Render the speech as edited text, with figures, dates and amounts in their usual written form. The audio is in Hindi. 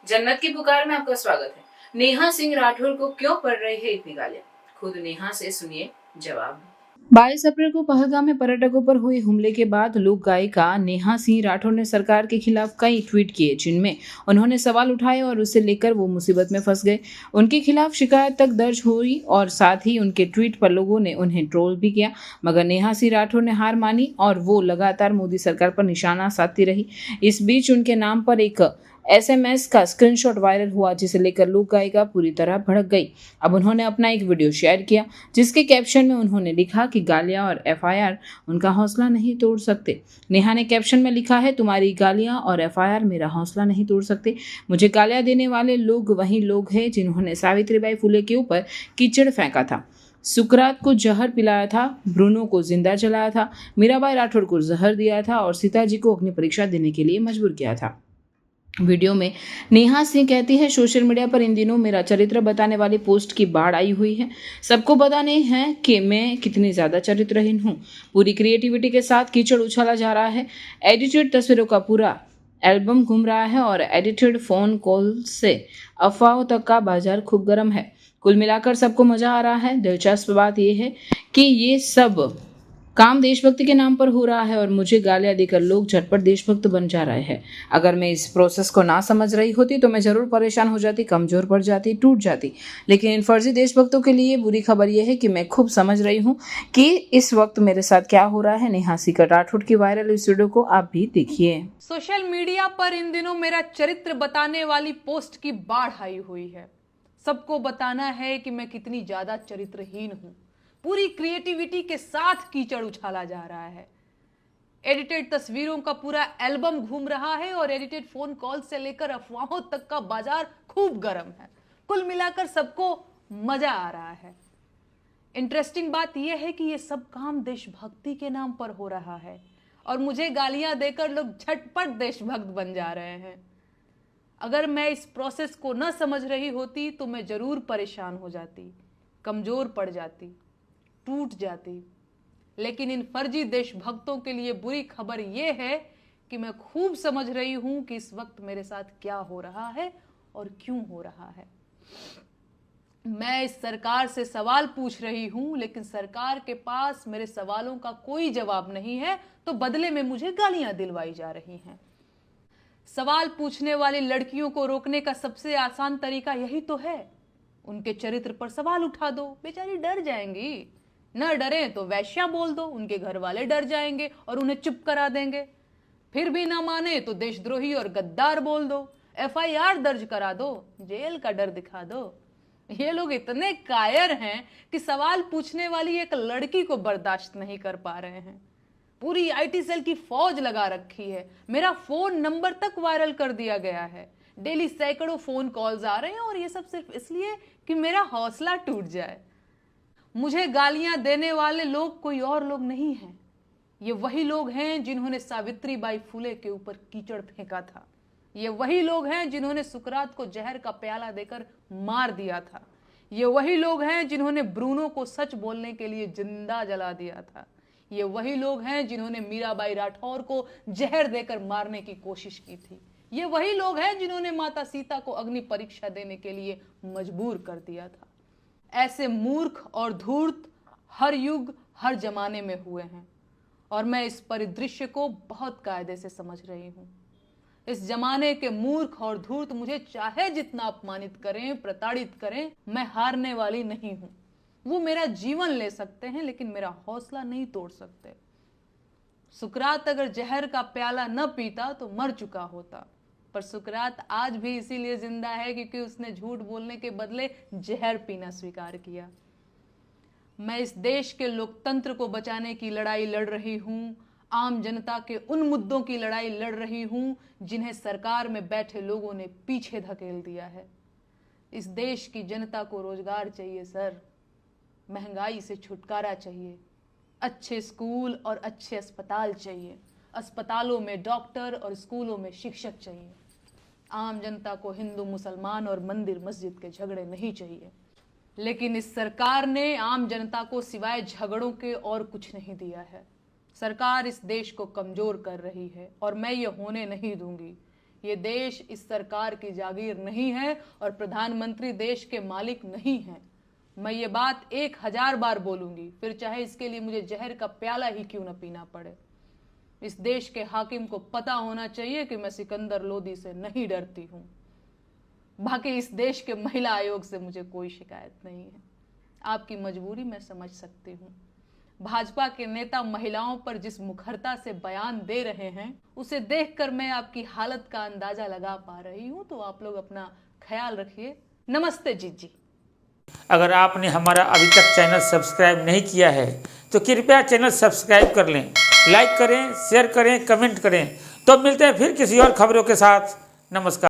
जन्नत की पुकार में आपका स्वागत है। नेहा सिंह राठौर को क्यों पड़ रही है इतनी गालियां? खुद नेहा से सुनिए जवाब। 22 अप्रैल को पहलगाम में पर्यटकों पर हुए हमले के बाद लोक गायिका नेहा सिंह राठौर ने सरकार के खिलाफ कई ट्वीट किए, जिनमें उन्होंने सवाल उठाए और उसे लेकर वो मुसीबत में फंस गए। उनके खिलाफ शिकायत तक दर्ज हुई और साथ ही उनके ट्वीट पर लोगों ने उन्हें ट्रोल भी किया, मगर नेहा सिंह राठौर ने हार मानी और वो लगातार मोदी सरकार पर निशाना साधती रही। इस बीच उनके नाम पर एक SMS का स्क्रीनशॉट वायरल हुआ, जिसे लेकर लोक गायिका पूरी तरह भड़क गई। अब उन्होंने अपना एक वीडियो शेयर किया, जिसके कैप्शन में उन्होंने लिखा कि गालियां और FIR उनका हौसला नहीं तोड़ सकते। नेहा ने कैप्शन में लिखा है, तुम्हारी गालियां और FIR मेरा हौसला नहीं तोड़ सकते। मुझे गालियां देने वाले लोग वही लोग हैं जिन्होंने सावित्रीबाई फुले के ऊपर कीचड़ फेंका था, सुकरात को जहर पिलाया था, ब्रूनो को जिंदा जलाया था, मीराबाई राठौर को जहर दिया था और सीता जी को अग्नि परीक्षा देने के लिए मजबूर किया था। वीडियो में नेहा सिंह कहती है, सोशल मीडिया पर इन दिनों मेरा चरित्र बताने वाली पोस्ट की बाढ़ आई हुई है। सबको बताने हैं कि मैं कितनी ज्यादा चरित्रहीन हूँ। पूरी क्रिएटिविटी के साथ कीचड़ उछाला जा रहा है। एडिटेड तस्वीरों का पूरा एल्बम घूम रहा है और एडिटेड फोन कॉल से अफवाहों तक का बाजार खूब गर्म है। कुल मिलाकर सबको मजा आ रहा है। दिलचस्प बात यह है कि ये सब काम देशभक्ति के नाम पर हो रहा है और मुझे गालियां देकर लोग झटपट देशभक्त बन जा रहे हैं। अगर मैं इस प्रोसेस को ना समझ रही होती तो मैं जरूर परेशान हो जाती, कमजोर पड़ जाती, टूट जाती। लेकिन इन फर्जी देशभक्तों के लिए बुरी खबर यह है कि मैं खूब समझ रही हूँ कि इस वक्त मेरे साथ क्या हो रहा है। नेहा सिंह राठौर की वायरल इस वीडियो को आप भी देखिए। सोशल मीडिया पर इन दिनों मेरा चरित्र बताने वाली पोस्ट की बाढ़ आई हुई है। सबको बताना है कि मैं कितनी ज्यादा चरित्रहीन हूं। पूरी क्रिएटिविटी के साथ कीचड़ उछाला जा रहा है। एडिटेड तस्वीरों का पूरा एल्बम घूम रहा है और एडिटेड फोन कॉल से लेकर अफवाहों तक का बाजार खूब गर्म है। कुल मिलाकर सबको मजा आ रहा है। इंटरेस्टिंग बात यह है कि यह सब काम देशभक्ति के नाम पर हो रहा है और मुझे गालियां देकर लोग झटपट देशभक्त बन जा रहे हैं। अगर मैं इस प्रोसेस को न समझ रही होती तो मैं जरूर परेशान हो जाती, कमजोर पड़ जाती, टूट जाती। लेकिन इन फर्जी देशभक्तों के लिए बुरी खबर यह है कि मैं खूब समझ रही हूं कि इस वक्त मेरे साथ क्या हो रहा है और क्यों हो रहा है। मैं इस सरकार से सवाल पूछ रही हूं, लेकिन सरकार के पास मेरे सवालों का कोई जवाब नहीं है, तो बदले में मुझे गालियां दिलवाई जा रही हैं। सवाल पूछने वाली लड़कियों को रोकने का सबसे आसान तरीका यही तो है। उनके चरित्र पर सवाल उठा दो, बेचारी डर जाएंगी। न डरे तो वैश्या बोल दो, उनके घर वाले डर जाएंगे और उन्हें चुप करा देंगे। फिर भी ना माने तो देशद्रोही और गद्दार बोल दो, FIR दर्ज करा दो, जेल का डर दिखा दो। ये लोग इतने कायर हैं कि सवाल पूछने वाली एक लड़की को बर्दाश्त नहीं कर पा रहे हैं। पूरी IT सेल की फौज लगा रखी है। मेरा फोन नंबर तक वायरल कर दिया गया है। डेली सैकड़ों फोन कॉल्स आ रहे हैं और ये सब सिर्फ इसलिए कि मेरा हौसला टूट जाए। मुझे गालियां देने वाले लोग कोई और लोग नहीं हैं। ये वही लोग हैं जिन्होंने सावित्रीबाई फुले के ऊपर कीचड़ फेंका था। ये वही लोग हैं जिन्होंने सुकरात को जहर का प्याला देकर मार दिया था। ये वही लोग हैं जिन्होंने ब्रूनो को सच बोलने के लिए जिंदा जला दिया था। ये वही लोग हैं जिन्होंने मीराबाई राठौर को जहर देकर मारने की कोशिश की थी। ये वही लोग हैं जिन्होंने माता सीता को अग्नि परीक्षा देने के लिए मजबूर कर दिया था। ऐसे मूर्ख और धूर्त हर युग हर जमाने में हुए हैं और मैं इस परिदृश्य को बहुत कायदे से समझ रही हूं। इस जमाने के मूर्ख और धूर्त मुझे चाहे जितना अपमानित करें, प्रताड़ित करें, मैं हारने वाली नहीं हूं। वो मेरा जीवन ले सकते हैं लेकिन मेरा हौसला नहीं तोड़ सकते। सुकरात अगर जहर का प्याला न पीता तो मर चुका होता, पर सुकरात आज भी इसीलिए जिंदा है क्योंकि उसने झूठ बोलने के बदले जहर पीना स्वीकार किया। मैं इस देश के लोकतंत्र को बचाने की लड़ाई लड़ रही हूं। आम जनता के उन मुद्दों की लड़ाई लड़ रही हूं जिन्हें सरकार में बैठे लोगों ने पीछे धकेल दिया है। इस देश की जनता को रोजगार चाहिए सर, महंगाई से छुटकारा चाहिए, अच्छे स्कूल और अच्छे अस्पताल चाहिए, अस्पतालों में डॉक्टर और स्कूलों में शिक्षक चाहिए। आम जनता को हिंदू मुसलमान और मंदिर मस्जिद के झगड़े नहीं चाहिए। लेकिन इस सरकार ने आम जनता को सिवाय झगड़ों के और कुछ नहीं दिया है। सरकार इस देश को कमजोर कर रही है और मैं ये होने नहीं दूंगी, ये देश इस सरकार की जागीर नहीं है और प्रधानमंत्री देश के मालिक नहीं हैं। मैं ये बात 1000 बार बोलूंगी, फिर चाहे इसके लिए मुझे जहर का प्याला ही क्यों न पीना पड़े। इस देश के हाकिम को पता होना चाहिए कि मैं सिकंदर लोधी से नहीं डरती हूं। बाकी इस देश के महिला आयोग से मुझे कोई शिकायत नहीं है। आपकी मजबूरी मैं समझ सकती हूँ। भाजपा के नेता महिलाओं पर जिस मुखरता से बयान दे रहे हैं, उसे देखकर मैं आपकी हालत का अंदाजा लगा पा रही हूँ। तो आप लोग अपना ख्याल रखिए। नमस्ते जीजी। अगर आपने हमारा अभी तक चैनल सब्सक्राइब नहीं किया है तो कृपया चैनल सब्सक्राइब कर लें, लाइक करें, शेयर करें, कमेंट करें। तो मिलते हैं फिर किसी और खबरों के साथ। नमस्कार।